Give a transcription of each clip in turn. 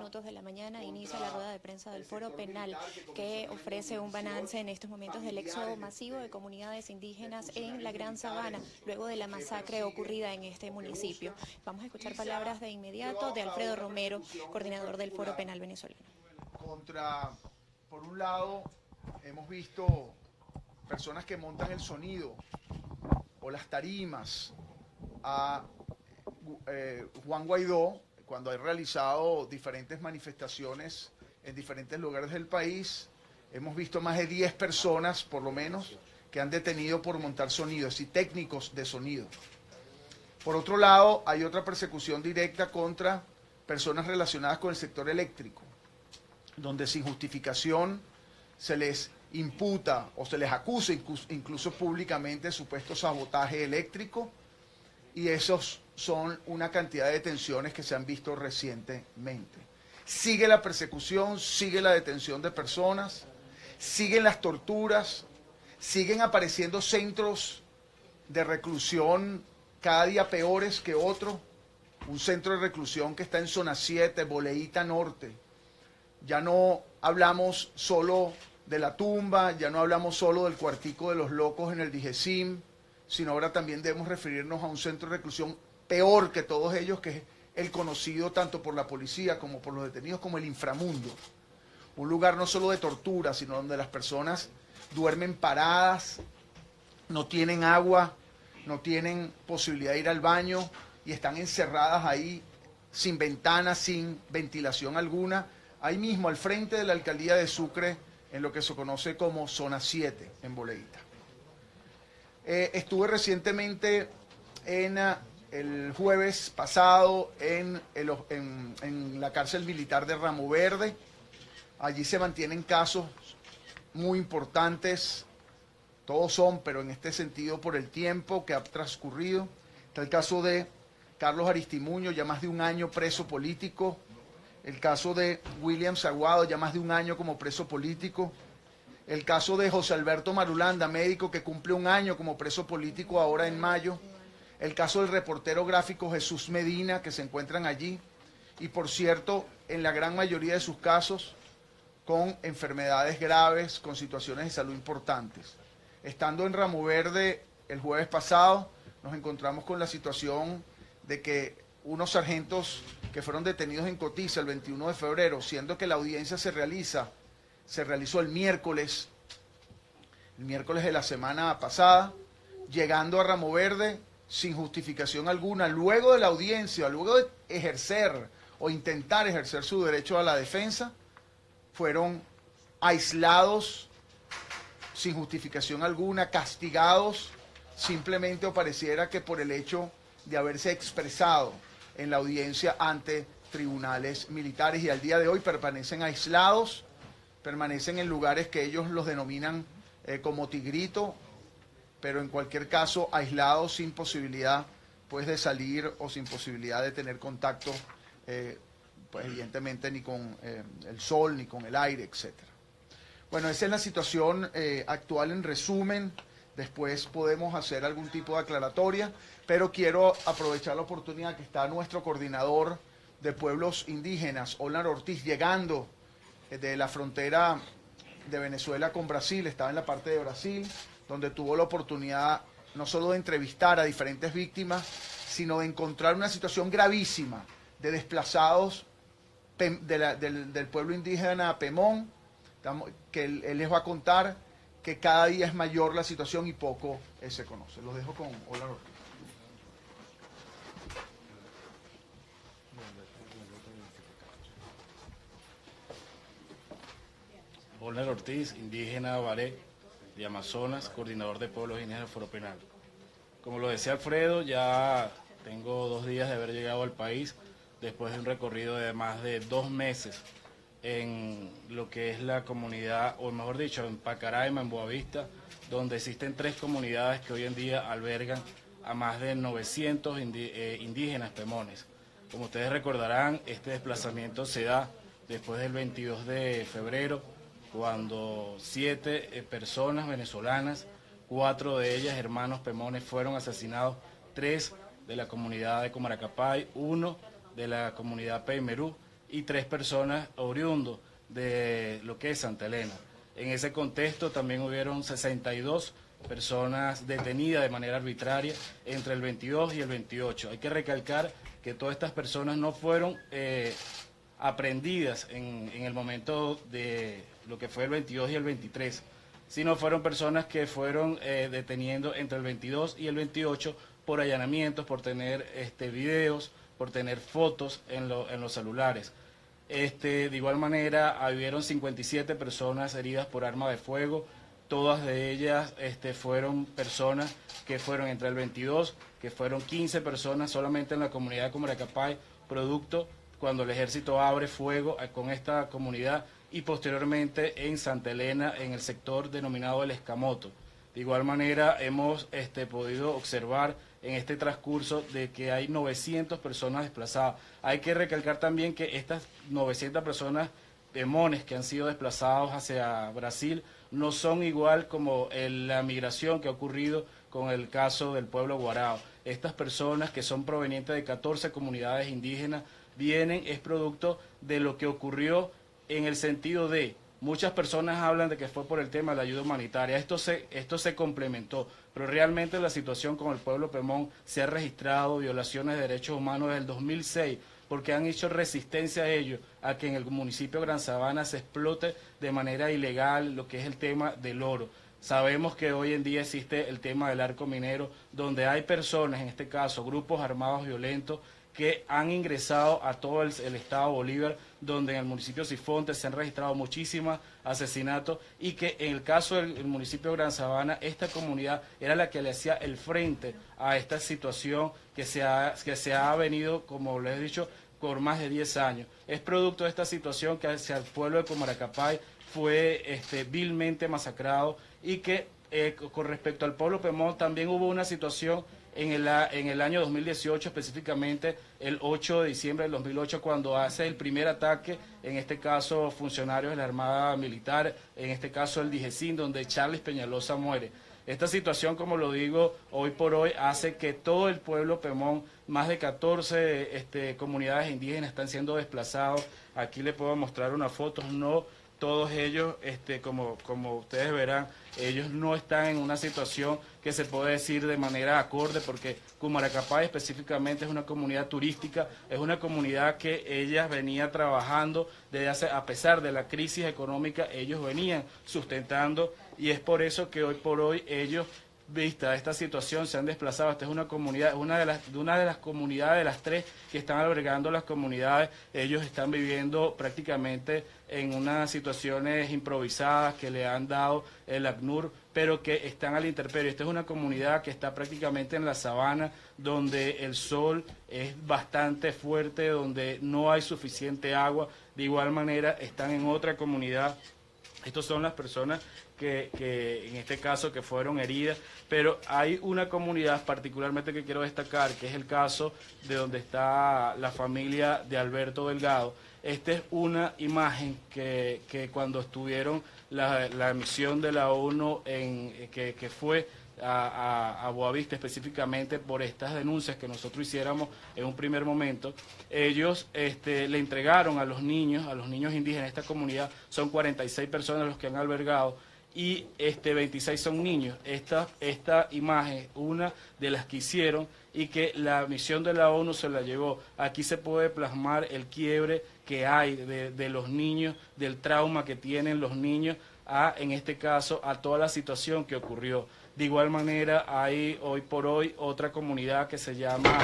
minutos de la mañana inicia la rueda de prensa del Foro Penal, que ofrece un balance en estos momentos del éxodo masivo de comunidades indígenas en la Gran Sabana, luego de la masacre ocurrida en este municipio. Vamos a escuchar palabras de inmediato de Alfredo Romero, coordinador del Foro Penal venezolano. Por un lado, hemos visto personas que montan el sonido o las tarimas a Juan Guaidó cuando ha realizado diferentes manifestaciones en diferentes lugares del país. Hemos visto más de 10 personas, por lo menos, que han detenido por montar sonidos y técnicos de sonido. Por otro lado, hay otra persecución directa contra personas relacionadas con el sector eléctrico, donde sin justificación se les imputa o se les acusa incluso públicamente supuesto sabotaje eléctrico, y esos son una cantidad de detenciones que se han visto recientemente. Sigue la persecución, sigue la detención de personas, siguen las torturas, siguen apareciendo centros de reclusión cada día peores que otro. Un centro de reclusión que está en Zona 7, Boleíta Norte. Ya no hablamos solo de la tumba, ya no hablamos solo del cuartico de los locos en el Digesim, sino ahora también debemos referirnos a un centro de reclusión peor que todos ellos, que es el conocido tanto por la policía como por los detenidos como el inframundo. Un lugar no solo de tortura, sino donde las personas duermen paradas, no tienen agua, no tienen posibilidad de ir al baño y están encerradas ahí sin ventanas, sin ventilación alguna, ahí mismo al frente de la alcaldía de Sucre, en lo que se conoce como Zona 7, en Boleíta. Estuve recientemente el jueves pasado en la cárcel militar de Ramo Verde. Allí se mantienen casos muy importantes, todos son, pero en este sentido por el tiempo que ha transcurrido. Está el caso de Carlos Aristimuño, ya más de un año preso político. El caso de William Saguado, ya más de un año como preso político. El caso de José Alberto Marulanda, médico que cumple un año como preso político ahora en mayo. El caso del reportero gráfico Jesús Medina, que se encuentran allí. Y por cierto, en la gran mayoría de sus casos, con enfermedades graves, con situaciones de salud importantes. Estando en Ramo Verde el jueves pasado, nos encontramos con la situación de que unos sargentos que fueron detenidos en Cotiza el 21 de febrero, siendo que la audiencia se realizó el miércoles de la semana pasada, llegando a Ramo Verde sin justificación alguna, luego de la audiencia, luego de ejercer o intentar ejercer su derecho a la defensa, fueron aislados sin justificación alguna, castigados simplemente o pareciera que por el hecho de haberse expresado en la audiencia ante tribunales militares, y al día de hoy permanecen aislados, permanecen en lugares que ellos los denominan como Tigrito, pero en cualquier caso aislados sin posibilidad pues de salir o sin posibilidad de tener contacto pues evidentemente ni con el sol ni con el aire, etcétera. Bueno, esa es la situación actual en resumen. Después podemos hacer algún tipo de aclaratoria, pero quiero aprovechar la oportunidad que está nuestro coordinador de pueblos indígenas, Olan Ortiz, llegando de la frontera de Venezuela con Brasil, estaba en la parte de Brasil, donde tuvo la oportunidad no solo de entrevistar a diferentes víctimas, sino de encontrar una situación gravísima de desplazados del pueblo indígena Pemón, que él les va a contar que cada día es mayor la situación y poco se conoce. Los dejo con Olan Ortiz. Olan Ortiz, indígena Baré de Amazonas, coordinador de pueblos indígenas del Foro Penal. Como lo decía Alfredo, ya tengo 2 días de haber llegado al país después de un recorrido de más de 2 meses en lo que es la comunidad, o mejor dicho, en Pacaraima, en Boavista, donde existen 3 comunidades que hoy en día albergan a más de 900 indígenas pemones. Como ustedes recordarán, este desplazamiento se da después del 22 de febrero, cuando 7 personas venezolanas, 4 de ellas hermanos pemones, fueron asesinados, 3 de la comunidad de Comaracapay, 1 de la comunidad Peimerú, y 3 personas oriundos de lo que es Santa Elena. En ese contexto también hubieron 62 personas detenidas de manera arbitraria entre el 22 y el 28. Hay que recalcar que todas estas personas no fueron aprehendidas en el momento de lo que fue el 22 y el 23, sino fueron personas que fueron deteniendo entre el 22 y el 28 por allanamientos, por tener videos, por tener fotos en los celulares. De igual manera, hubieron 57 personas heridas por arma de fuego. Todas de ellas fueron personas que fueron entre el 22, que fueron 15 personas solamente en la comunidad de Comaracapay, producto cuando el ejército abre fuego con esta comunidad, y posteriormente en Santa Elena, en el sector denominado El Escamoto. De igual manera, hemos podido observar en este transcurso de que hay 900 personas desplazadas. Hay que recalcar también que estas 900 personas, pemones que han sido desplazados hacia Brasil, no son igual como la migración que ha ocurrido con el caso del pueblo Guarao. Estas personas, que son provenientes de 14 comunidades indígenas, vienen, es producto de lo que ocurrió, en el sentido de, muchas personas hablan de que fue por el tema de la ayuda humanitaria. Esto se complementó, pero realmente la situación con el pueblo pemón se ha registrado violaciones de derechos humanos desde el 2006, porque han hecho resistencia a ello, a que en el municipio de Gran Sabana se explote de manera ilegal lo que es el tema del oro. Sabemos que hoy en día existe el tema del arco minero, donde hay personas, en este caso grupos armados violentos, que han ingresado a todo el estado Bolívar, donde en el municipio Sifonte se han registrado muchísimos asesinatos, y que en el caso del municipio de Gran Sabana, esta comunidad era la que le hacía el frente a esta situación que se ha venido, como les he dicho, por más de 10 años. Es producto de esta situación que hacia el pueblo de Comaracapay fue vilmente masacrado, y que con respecto al pueblo pemón también hubo una situación en el año 2018, específicamente el 8 de diciembre del 2008, cuando hace el primer ataque, en este caso funcionarios de la Armada Militar, en este caso el DIGESIN, donde Charles Peñalosa muere. Esta situación, como lo digo, hoy por hoy hace que todo el pueblo pemón, más de 14 comunidades indígenas están siendo desplazados. Aquí le puedo mostrar unas fotos, no todos ellos, como ustedes verán, ellos no están en una situación que se puede decir de manera acorde, porque Comaracapay específicamente es una comunidad turística, es una comunidad que ellas venía trabajando desde a pesar de la crisis económica, ellos venían sustentando, y es por eso que hoy por hoy ellos, vista esta situación, se han desplazado. Esta es una comunidad, una de las comunidades, de las 3 que están albergando las comunidades. Ellos están viviendo prácticamente en unas situaciones improvisadas que le han dado el ACNUR, pero que están a la intemperie. Esta es una comunidad que está prácticamente en la sabana, donde el sol es bastante fuerte, donde no hay suficiente agua. De igual manera están en otra comunidad. Estas son las personas que en este caso que fueron heridas, pero hay una comunidad particularmente que quiero destacar, que es el caso de donde está la familia de Alberto Delgado. Esta es una imagen que cuando estuvieron la misión de la ONU que fue a Boavista específicamente por estas denuncias que nosotros hiciéramos en un primer momento, ellos le entregaron a los niños indígenas. Esta comunidad son 46 personas los que han albergado, y 26 son niños. Esta imagen, una de las que hicieron, y que la misión de la ONU se la llevó. Aquí se puede plasmar el quiebre que hay de los niños, del trauma que tienen los niños, en este caso, a toda la situación que ocurrió. De igual manera, hay hoy por hoy otra comunidad que se llama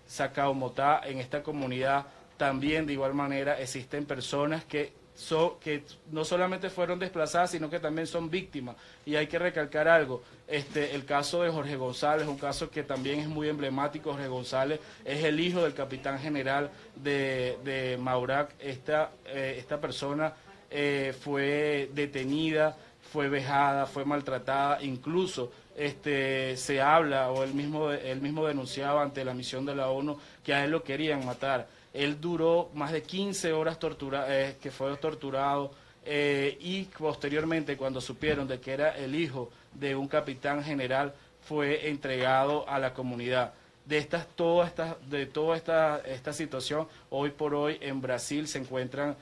Sacaumotá. En esta comunidad también, de igual manera, existen personas que no solamente fueron desplazadas, sino que también son víctimas. Y hay que recalcar algo, el caso de Jorge González, un caso que también es muy emblemático. Jorge González es el hijo del capitán general de Maurac. Esta persona fue detenida, fue vejada, fue maltratada, incluso se habla, o él mismo denunciaba ante la misión de la ONU, que a él lo querían matar. Él duró más de 15 horas que fue torturado, y posteriormente, cuando supieron de que era el hijo de un capitán general, fue entregado a la comunidad. toda esta situación. Hoy por hoy en Brasil se encuentran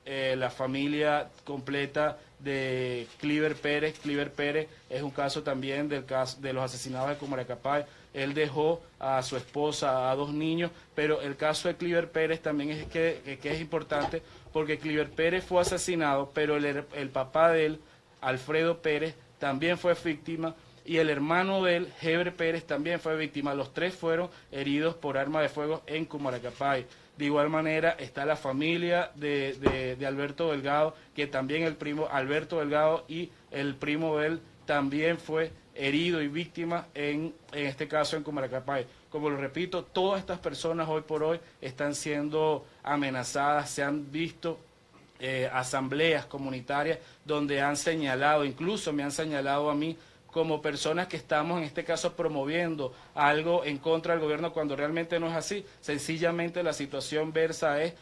la familia completa de Cliver Pérez. Cliver Pérez es un caso también de los asesinados de Cumaracapay. Él dejó a su esposa, a 2 niños, pero el caso de Cliver Pérez también es que es importante porque Cliver Pérez fue asesinado, pero el papá de él, Alfredo Pérez, también fue víctima, y el hermano de él, Heber Pérez, también fue víctima. Los 3 fueron heridos por arma de fuego en Cumaracapay. De igual manera está la familia de Alberto Delgado, que también el primo Alberto Delgado y el primo de él también fue herido y víctima en este caso en Cumaracapay. Como lo repito, todas estas personas hoy por hoy están siendo amenazadas. Se han visto asambleas comunitarias donde han señalado, incluso me han señalado a mí como personas que estamos en este caso promoviendo algo en contra del gobierno, cuando realmente no es así. Sencillamente la situación versa es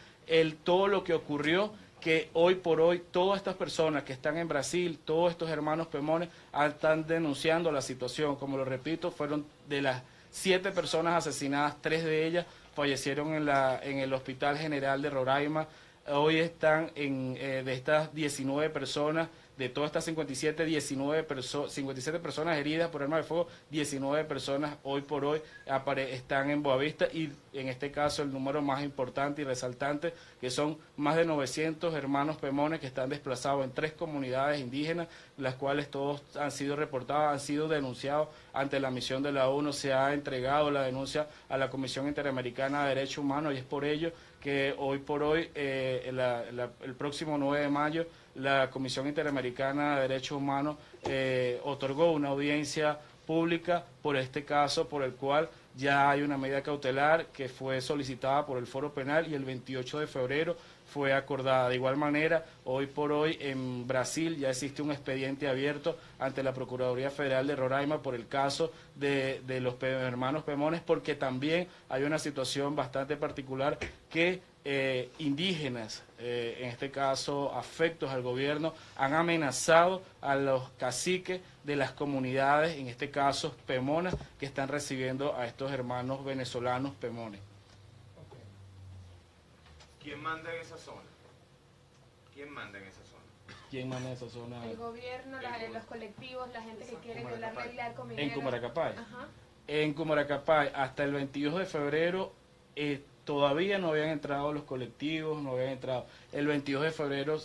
todo lo que ocurrió, que hoy por hoy todas estas personas que están en Brasil, todos estos hermanos Pemones, están denunciando la situación. Como lo repito, fueron de las 7 personas asesinadas, 3 de ellas fallecieron en el Hospital General de Roraima. Hoy están de estas 19 personas, de todas estas 57, 57 personas heridas por arma de fuego, 19 personas hoy por hoy están en Boavista, y en este caso el número más importante y resaltante, que son más de 900 hermanos Pemones que están desplazados en 3 comunidades indígenas, las cuales todos han sido reportados, han sido denunciados ante la misión de la ONU. Se ha entregado la denuncia a la Comisión Interamericana de Derechos Humanos, y es por ello que hoy por hoy, el próximo 9 de mayo, la Comisión Interamericana de Derechos Humanos otorgó una audiencia pública por este caso, por el cual ya hay una medida cautelar que fue solicitada por el Foro Penal y el 28 de febrero fue acordada. De igual manera, hoy por hoy en Brasil ya existe un expediente abierto ante la Procuraduría Federal de Roraima por el caso de los hermanos Pemones, porque también hay una situación bastante particular que indígenas, en este caso afectos al gobierno, han amenazado a los caciques de las comunidades, en este caso Pemonas, que están recibiendo a estos hermanos venezolanos Pemones. ¿Quién manda en esa zona? ¿Quién manda en esa zona? ¿Quién manda en esa zona? El gobierno, los colectivos, la gente que quiere violar la ley con En Cumaracapay. Ajá. En Cumaracapay, hasta el 22 de febrero, todavía no habían entrado los colectivos, no habían entrado. El 22 de febrero,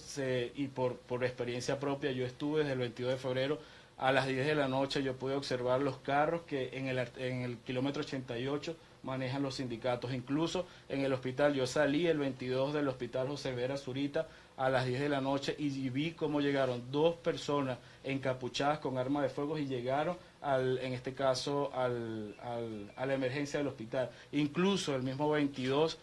y por experiencia propia, yo estuve desde el 22 de febrero a las 10 de la noche, yo pude observar los carros que en el kilómetro 88 manejan los sindicatos. Incluso en el hospital, yo salí el 22 del hospital José Vera Zurita a las 10 de la noche y vi cómo llegaron 2 personas encapuchadas con armas de fuego y llegaron en este caso a la emergencia del hospital. Incluso el mismo 22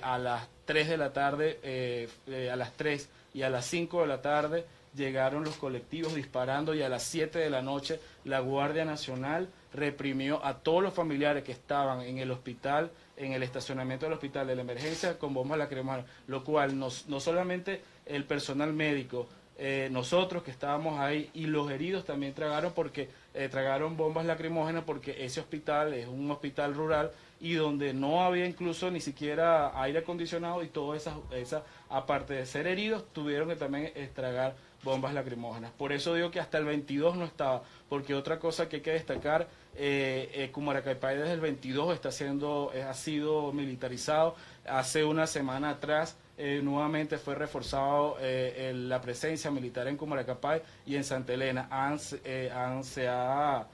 a las 3 de la tarde, a las 3 y a las 5 de la tarde llegaron los colectivos disparando, y a las 7 de la noche la Guardia Nacional reprimió a todos los familiares que estaban en el hospital, en el estacionamiento del hospital de la emergencia, con bombas lacrimógenas, lo cual no solamente el personal médico, nosotros que estábamos ahí y los heridos también tragaron bombas lacrimógenas, porque ese hospital es un hospital rural y donde no había incluso ni siquiera aire acondicionado, y todas esas aparte de ser heridos, tuvieron que también tragar bombas lacrimógenas. Por eso digo que hasta el 22 no estaba, porque otra cosa que hay que destacar, Cumaracapay desde el 22 ha sido militarizado. Hace una semana atrás nuevamente fue reforzado la presencia militar en Cumaracapay y en Santa Elena. Se ha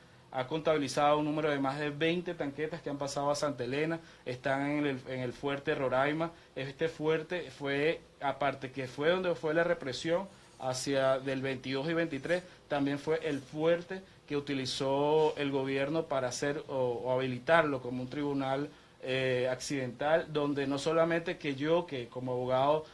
contabilizado un número de más de 20 tanquetas que han pasado a Santa Elena, están en el fuerte Roraima. Este fuerte fue, aparte que fue donde fue la represión hacia del 22 y 23, también fue el fuerte que utilizó el gobierno para hacer o habilitarlo como un tribunal accidental, donde no solamente que como abogado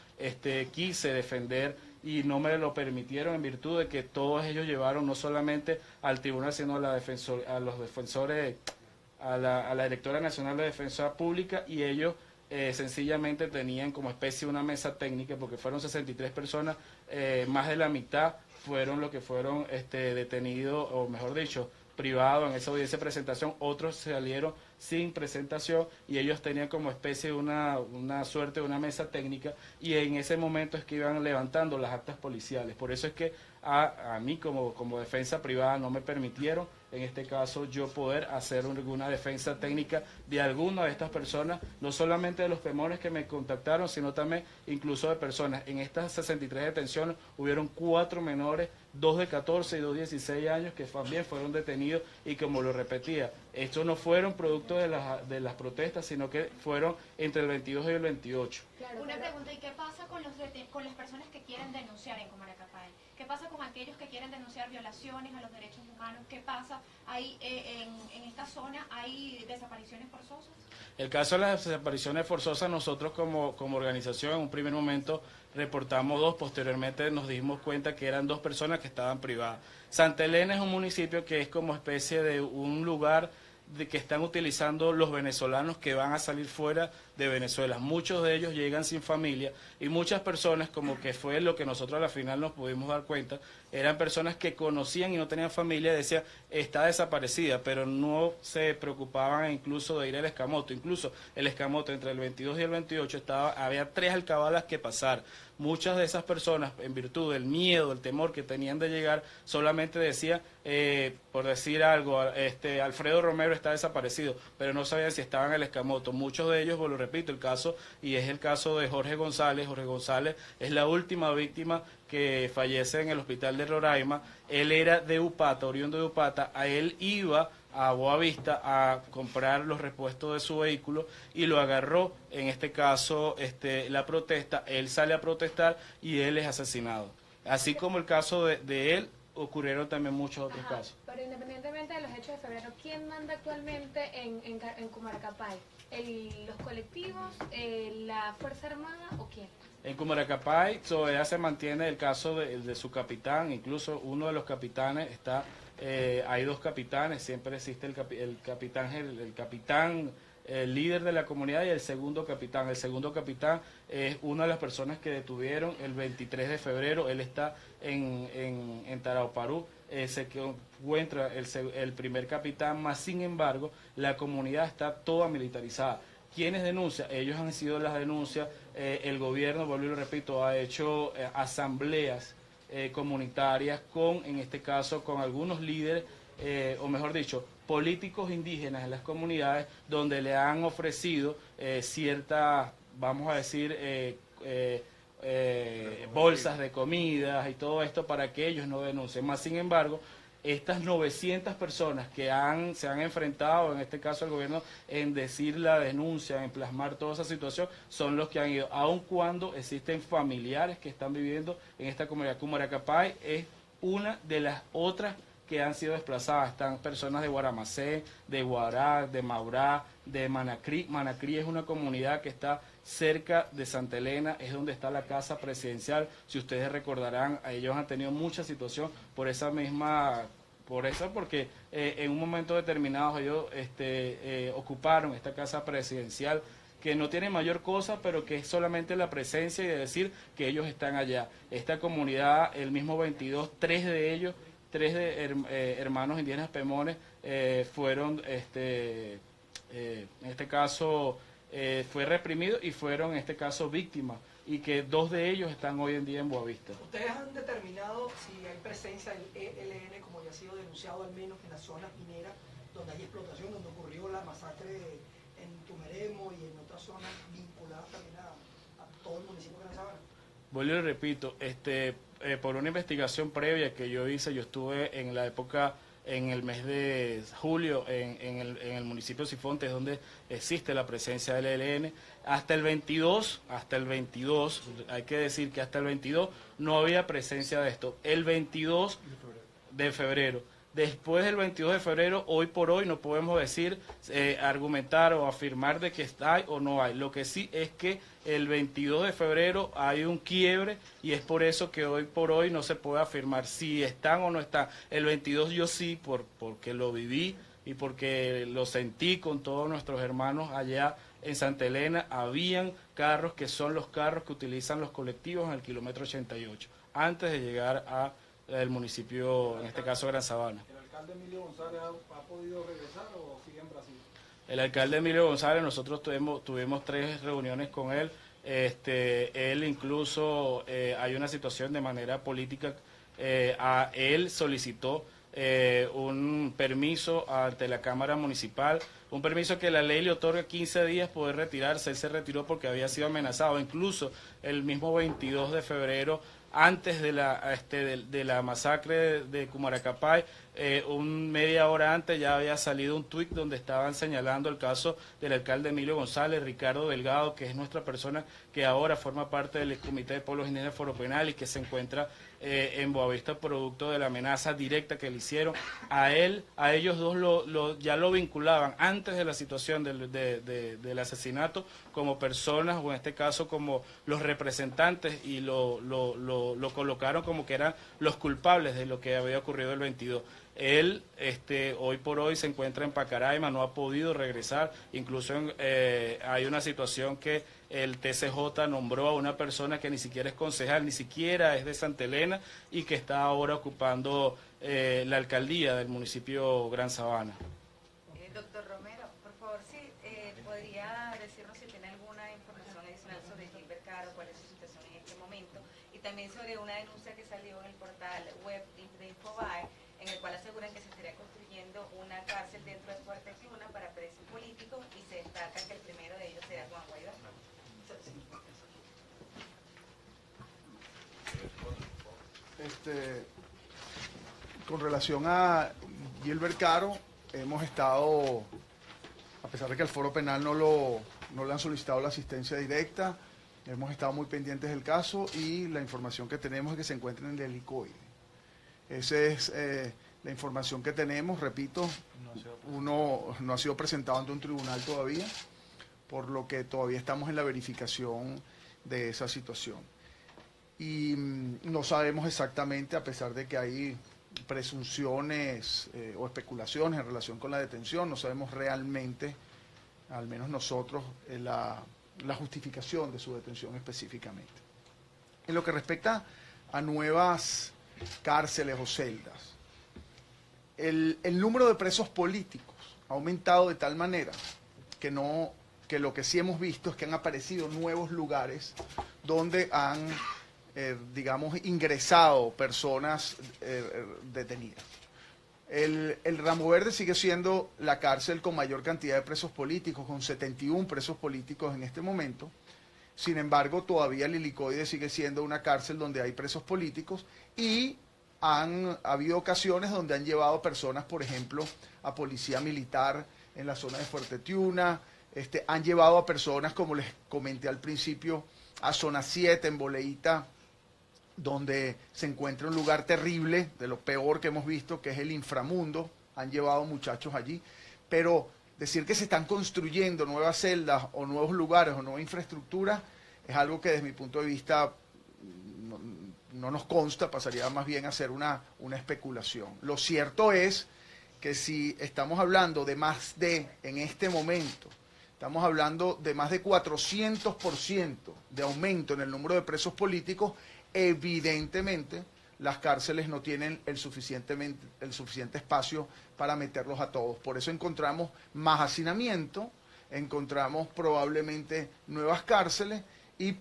quise defender y no me lo permitieron, en virtud de que todos ellos llevaron no solamente al tribunal, sino a los defensores, a la Directora Nacional de Defensa Pública, y ellos sencillamente tenían como especie una mesa técnica, porque fueron 63 personas, más de la mitad fueron los que fueron detenidos, o mejor dicho, privado en esa audiencia de presentación, otros salieron sin presentación y ellos tenían como especie de una suerte de una mesa técnica y en ese momento es que iban levantando las actas policiales. Por eso es que a mí como defensa privada no me permitieron, en este caso, yo poder hacer alguna defensa técnica de alguna de estas personas, no solamente de los pemones que me contactaron, sino también incluso de personas. En estas 63 detenciones hubieron 4 menores, 2 de 14 y 2 de 16 años que también fueron detenidos y como lo repetía, estos no fueron producto de las protestas, sino que fueron entre el 22 y el 28. Claro, una pregunta, ¿y qué pasa con las personas que quieren denunciar en Comaracapay? ¿Qué pasa con aquellos que quieren denunciar violaciones a los derechos humanos? ¿Qué pasa? ¿Hay, en esta zona hay desapariciones forzosas? El caso de las desapariciones forzosas, nosotros como organización en un primer momento reportamos 2, posteriormente nos dimos cuenta que eran 2 personas que estaban privadas. Santa Elena es un municipio que es como especie de un lugar que están utilizando los venezolanos que van a salir fuera de Venezuela. Muchos de ellos llegan sin familia y muchas personas, como que fue lo que nosotros a la final nos pudimos dar cuenta, eran personas que conocían y no tenían familia, decían, está desaparecida, pero no se preocupaban incluso de ir al Escamoto. Incluso el Escamoto entre el 22 y el 28 había 3 alcabalas que pasar. Muchas de esas personas, en virtud del miedo, del temor que tenían de llegar, solamente decían, por decir algo, Alfredo Romero está desaparecido, pero no sabían si estaba en el Escamoto. Muchos de ellos, pues lo repito, el caso, y es el caso de Jorge González. Jorge González es la última víctima que fallece en el hospital de Roraima. Él era de Upata, oriundo de Upata, a él iba a Boavista a comprar los repuestos de su vehículo y lo agarró, en este caso, la protesta. Él sale a protestar y él es asesinado. Así como el caso de él, ocurrieron también muchos otros casos. Pero independientemente de los hechos de febrero, ¿quién manda actualmente en Comaracapay? ¿Los colectivos, la Fuerza Armada o quién? En Comaracapay todavía se mantiene el caso de su capitán, incluso uno de los capitanes está, hay 2 capitanes, siempre existe el capitán el líder de la comunidad y el segundo capitán. El segundo capitán es una de las personas que detuvieron el 23 de febrero, él está en Tarauparú, se encuentra el primer capitán, más sin embargo la comunidad está toda militarizada. ¿Quiénes denuncian? Ellos han sido las denuncias, el gobierno, vuelvo y lo repito, ha hecho asambleas comunitarias en este caso, con algunos líderes, o mejor dicho, políticos indígenas en las comunidades, donde le han ofrecido ciertas, vamos a decir, bolsas de comidas y todo esto para que ellos no denuncien. Más sin embargo, estas 900 personas que se han enfrentado, en este caso al gobierno, en decir la denuncia, en plasmar toda esa situación, son los que han ido, aun cuando existen familiares que están viviendo en esta comunidad. Comaracapay es una de las otras que han sido desplazadas. Están personas de Guaramacén, de Guará, de Maurá, de Manacrí. Manacrí es una comunidad que está cerca de Santa Elena, es donde está la casa presidencial. Si ustedes recordarán, ellos han tenido mucha situación porque en un momento determinado ellos ocuparon esta casa presidencial, que no tiene mayor cosa, pero que es solamente la presencia y de decir que ellos están allá. Esta comunidad, el mismo 22, 3 de ellos, hermanos indígenas pemones, fueron, en este caso, fue reprimido y fueron, en este caso, víctimas, y que 2 de ellos están hoy en día en Boavista. ¿Ustedes han determinado si hay presencia del ELN, como ya ha sido denunciado al menos en las zonas mineras, donde hay explotación, donde ocurrió la masacre en Tumeremo y en otras zonas vinculadas también a todo el municipio de Gran Sabana? Vuelvo y repito, por una investigación previa que yo hice, yo estuve en la época, en el mes de julio, en el municipio de Sifontes, donde existe la presencia del ELN. Hasta el 22, hay que decir que hasta el 22 no había presencia de esto. El 22 de febrero. Después del 22 de febrero, hoy por hoy, no podemos decir, argumentar o afirmar de que hay o no hay. Lo que sí es que el 22 de febrero hay un quiebre y es por eso que hoy por hoy no se puede afirmar si están o no están. El 22 yo sí, porque lo viví y porque lo sentí con todos nuestros hermanos allá en Santa Elena. Habían carros que son los carros que utilizan los colectivos en el kilómetro 88, antes de llegar al municipio, en este caso Gran Sabana. El alcalde Emilio González ha podido regresar o sigue en Brasil? El alcalde Emilio González, nosotros tuvimos 3 reuniones con él. Él incluso, hay una situación de manera política, él solicitó un permiso ante la Cámara Municipal, un permiso que la ley le otorga 15 días poder retirarse. Él se retiró porque había sido amenazado. Incluso el mismo 22 de febrero, antes de la masacre de Cumaracapay, media hora antes ya había salido un tuit donde estaban señalando el caso del alcalde Emilio González, Ricardo Delgado, que es nuestra persona que ahora forma parte del Comité de Pueblos Indígenas Foro Penal y que se encuentra en Boavista producto de la amenaza directa que le hicieron. A ellos dos ya lo vinculaban antes de la situación del asesinato como personas, o en este caso como los representantes, y lo colocaron como que eran los culpables de lo que había ocurrido el 22. Él hoy por hoy se encuentra en Pacaraima, no ha podido regresar. Incluso hay una situación que el TCJ nombró a una persona que ni siquiera es concejal, ni siquiera es de Santa Elena, y que está ahora ocupando la alcaldía del municipio Gran Sabana. Doctor Romero, por favor, sí, podría decirnos si tiene alguna información adicional sobre Gilbert Caro, cuál es su situación en este momento, y también sobre una denuncia que salió en el portal web de Infobae, en el cual aseguran que se estaría construyendo una cárcel dentro de Fuerte Tiuna para presos políticos, y se destaca que el primero de ellos será Juan Guaidó. Con relación a Gilbert Caro, hemos estado, a pesar de que al Foro Penal no le han solicitado la asistencia directa, hemos estado muy pendientes del caso, y la información que tenemos es que se encuentra en el helicoide. Esa es la información que tenemos. Repito, uno no ha sido presentado ante un tribunal todavía, por lo que todavía estamos en la verificación de esa situación. Y no sabemos exactamente, a pesar de que hay presunciones o especulaciones en relación con la detención, no sabemos realmente, al menos nosotros, la justificación de su detención específicamente. En lo que respecta a nuevas cárceles o celdas, el número de presos políticos ha aumentado de tal manera que lo que sí hemos visto es que han aparecido nuevos lugares donde han digamos, ingresado personas detenidas. El Ramo Verde sigue siendo la cárcel con mayor cantidad de presos políticos, con 71 presos políticos en este momento. Sin embargo, todavía el helicoide sigue siendo una cárcel donde hay presos políticos, y ha habido ocasiones donde han llevado personas, por ejemplo, a policía militar en la zona de Fuerte Tiuna, han llevado a personas, como les comenté al principio, a zona 7 en Boleíta, donde se encuentra un lugar terrible, de lo peor que hemos visto, que es el inframundo. Han llevado muchachos allí, pero decir que se están construyendo nuevas celdas o nuevos lugares o nueva infraestructura es algo que desde mi punto de vista no nos consta, pasaría más bien a ser una especulación. Lo cierto es que si estamos hablando de en este momento, estamos hablando de más de 400% de aumento en el número de presos políticos, evidentemente las cárceles no tienen el suficiente espacio para meterlos a todos. Por eso encontramos más hacinamiento, encontramos probablemente nuevas cárceles, y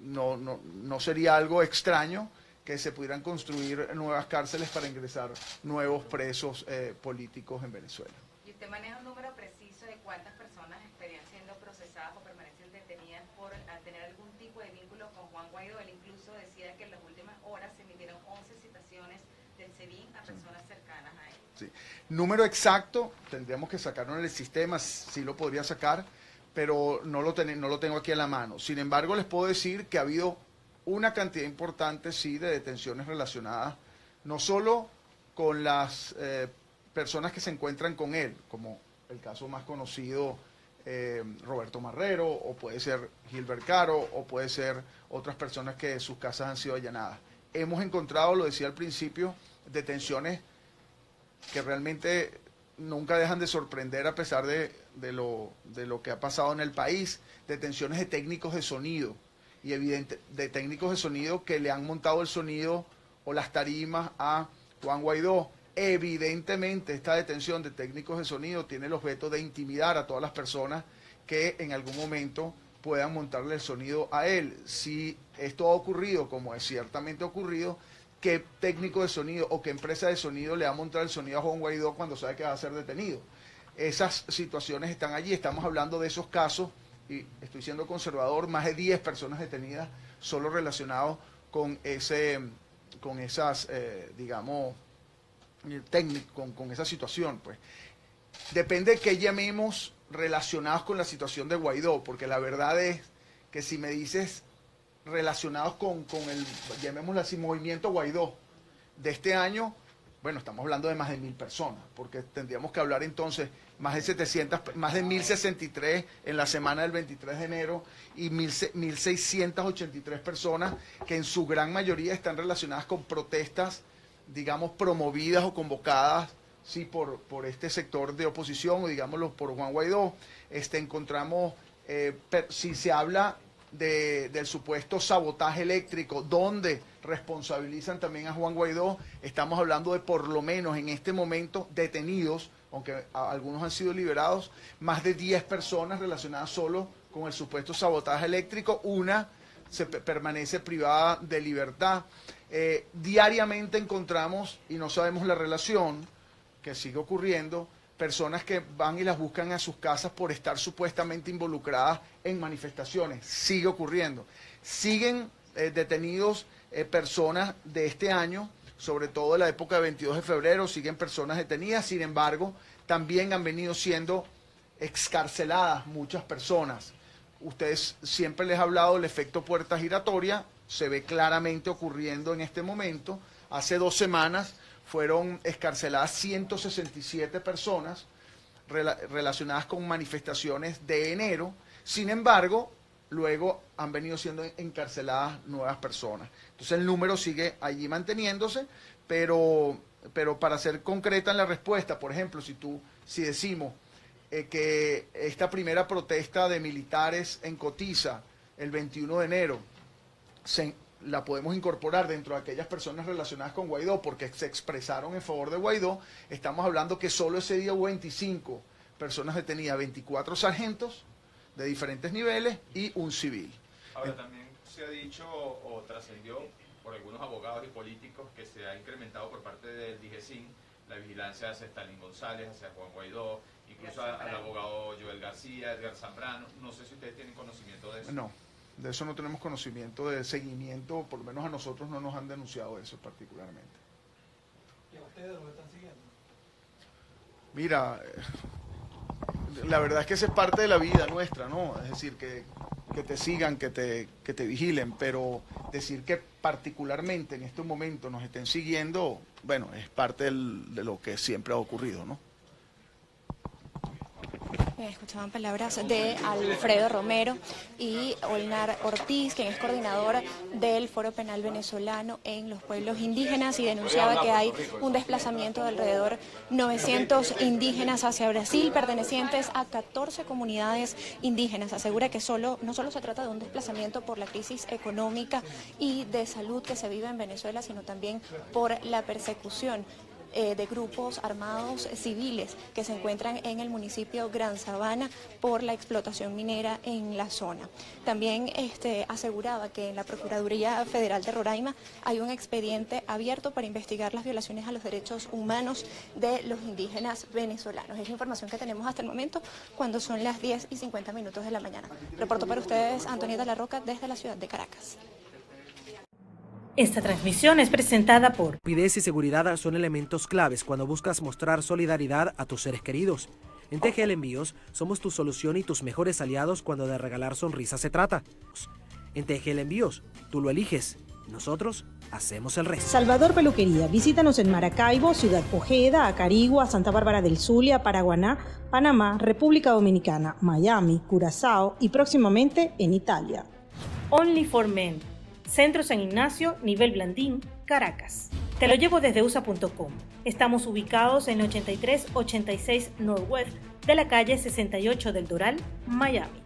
no sería algo extraño que se pudieran construir nuevas cárceles para ingresar nuevos presos políticos en Venezuela. ¿Y usted maneja un número preciso de cuántas personas estarían siendo procesadas o permanecen detenidas por tener algún tipo de vínculo con Juan Guaidó? Él incluso decía que en las últimas horas se emitieron 11 citaciones del SEBIN a personas cercanas a él. Sí. Número exacto tendríamos que sacarlo en el sistema, sí lo podría sacar, pero no lo tengo aquí a la mano. Sin embargo, les puedo decir que ha habido una cantidad importante, sí, de detenciones relacionadas no solo con las personas que se encuentran con él, como el caso más conocido, Roberto Marrero, o puede ser Gilbert Caro, o puede ser otras personas que sus casas han sido allanadas. Hemos encontrado, lo decía al principio, detenciones que realmente nunca dejan de sorprender a pesar de lo que ha pasado en el país, detenciones de técnicos de sonido, y de técnicos de sonido que le han montado el sonido o las tarimas a Juan Guaidó. Evidentemente esta detención de técnicos de sonido tiene los vetos de intimidar a todas las personas que en algún momento puedan montarle el sonido a él. Si esto ha ocurrido, como es ciertamente ocurrido, ¿qué técnico de sonido o qué empresa de sonido le va a montar el sonido a Juan Guaidó cuando sabe que va a ser detenido? Esas situaciones están allí, estamos hablando de esos casos, y estoy siendo conservador, más de 10 personas detenidas solo relacionados con esas, digamos, con esa situación. Pues depende de qué llamemos relacionados con la situación de Guaidó, porque la verdad es que si me dices relacionados con el, llamémoslo así, movimiento Guaidó de este año, bueno, estamos hablando de más de 1.000 personas, porque tendríamos que hablar entonces más de 700, más de 1.063 en la semana del 23 de enero y 1.683 personas que en su gran mayoría están relacionadas con protestas, digamos, promovidas o convocadas, sí, por este sector de oposición, o digámoslo, por Juan Guaidó. Encontramos, si se habla del supuesto sabotaje eléctrico, donde responsabilizan también a Juan Guaidó, estamos hablando de por lo menos en este momento detenidos, aunque algunos han sido liberados, más de 10 personas relacionadas solo con el supuesto sabotaje eléctrico. Una se permanece privada de libertad. Diariamente encontramos, y no sabemos la relación, que sigue ocurriendo, personas que van y las buscan a sus casas por estar supuestamente involucradas en manifestaciones. Sigue ocurriendo. Siguen detenidos personas de este año, sobre todo en la época de 22 de febrero, siguen personas detenidas. Sin embargo, también han venido siendo excarceladas muchas personas. Ustedes siempre les he hablado del efecto puerta giratoria, se ve claramente ocurriendo en este momento. Hace 2 semanas fueron excarceladas 167 personas relacionadas con manifestaciones de enero. Sin embargo, luego han venido siendo encarceladas nuevas personas. Entonces el número sigue allí manteniéndose, pero para ser concreta en la respuesta, por ejemplo, si decimos que esta primera protesta de militares en Cotiza el 21 de enero la podemos incorporar dentro de aquellas personas relacionadas con Guaidó porque se expresaron en favor de Guaidó, estamos hablando que solo ese día hubo 25 personas detenidas, 24 sargentos de diferentes niveles y un civil. Ahora también se ha dicho o trascendió por algunos abogados y políticos que se ha incrementado por parte del DIGESIN la vigilancia hacia Stalin González, hacia Juan Guaidó, incluso al abogado Joel García, Edgar Zambrano. No sé si ustedes tienen conocimiento de eso. No, de eso no tenemos conocimiento, de seguimiento, por lo menos a nosotros no nos han denunciado eso particularmente. ¿Y a ustedes lo están siguiendo? Mira, la verdad es que esa es parte de la vida nuestra, ¿no? Es decir, que te sigan, que te vigilen, pero decir que particularmente en este momento nos estén siguiendo, bueno, es parte de lo que siempre ha ocurrido, ¿no? Escuchaban palabras de Alfredo Romero y Olnar Ortiz, quien es coordinador del Foro Penal Venezolano en los pueblos indígenas, y denunciaba que hay un desplazamiento de alrededor 900 indígenas hacia Brasil, pertenecientes a 14 comunidades indígenas. Asegura que no solo se trata de un desplazamiento por la crisis económica y de salud que se vive en Venezuela, sino también por la persecución de grupos armados civiles que se encuentran en el municipio Gran Sabana por la explotación minera en la zona. También aseguraba que en la Procuraduría Federal de Roraima hay un expediente abierto para investigar las violaciones a los derechos humanos de los indígenas venezolanos. Es la información que tenemos hasta el momento, cuando son las 10:50 de la mañana. Reporto para ustedes Antonieta La Roca desde la ciudad de Caracas. Esta transmisión es presentada por Rapidez y seguridad son elementos claves cuando buscas mostrar solidaridad a tus seres queridos. En TGL Envíos somos tu solución y tus mejores aliados cuando de regalar sonrisas se trata. En TGL Envíos, tú lo eliges, nosotros hacemos el resto. Salvador Peluquería, visítanos en Maracaibo, Ciudad Ojeda, Acarigua, Santa Bárbara del Zulia, Paraguaná, Panamá, República Dominicana, Miami, Curazao y próximamente en Italia. Only for Men, Centro San Ignacio, Nivel Blandín, Caracas. Te lo llevo desde USA.com. Estamos ubicados en 8386 Northwest de la calle 68 del Doral, Miami.